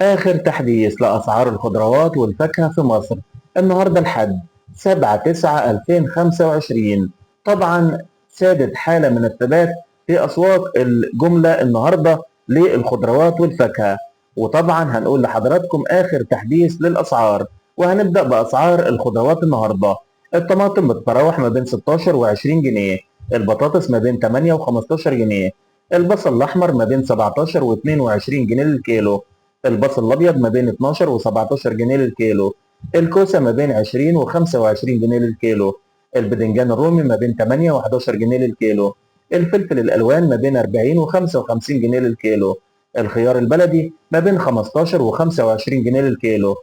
آخر تحديث لأسعار الخضروات والفاكهة في مصر النهاردة الحد 7/9/2025. طبعا سادت حالة من الثبات في أسواق الجملة النهاردة للخضروات والفاكهة، وطبعا هنقول لحضراتكم آخر تحديث للأسعار. وهنبدأ بأسعار الخضروات النهاردة. الطماطم بتتراوح ما بين 16 و20 جنيه، البطاطس ما بين 8 و15 جنيه، البصل الأحمر ما بين 17 و22 جنيه للكيلو، البصل الابيض ما بين 12 و17 جنيه للكيلو، الكوسه ما بين 20 و25 جنيه للكيلو، البدنجان الرومي ما بين 8 و11 جنيه للكيلو، الفلفل الالوان ما بين 40 و55 جنيه للكيلو، الخيار البلدي ما بين 15 و25 جنيه للكيلو،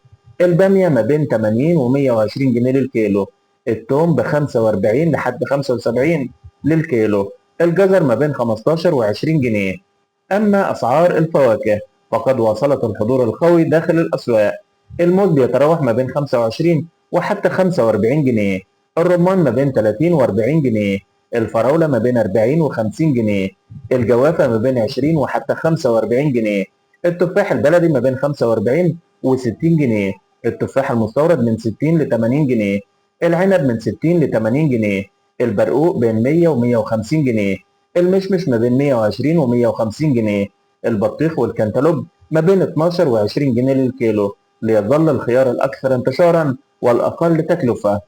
الباميه ما بين 80 و120 جنيه للكيلو، الثوم ب 45 لحد 75 للكيلو، الجزر ما بين 15 و20 جنيه. اما اسعار الفواكه فقد واصلت الحضور القوي داخل الأسواق. الموز بيتراوح ما بين 25 وحتى 45 جنيه، الرمان ما بين 30 و40 جنيه، الفراولة ما بين 40 و50 جنيه، الجوافة ما بين 20 وحتى 45 جنيه، التفاح البلدي ما بين 45 و60 جنيه، التفاح المستورد من 60 ل 80 جنيه، العنب من 60 ل 80 جنيه، البرقوق بين 100 و 150 جنيه، المشمش ما بين 120 و 150 جنيه، البطيخ والكنتالوب ما بين 12 و20 جنيه للكيلو، ليظل الخيار الأكثر انتشارا والأقل تكلفة.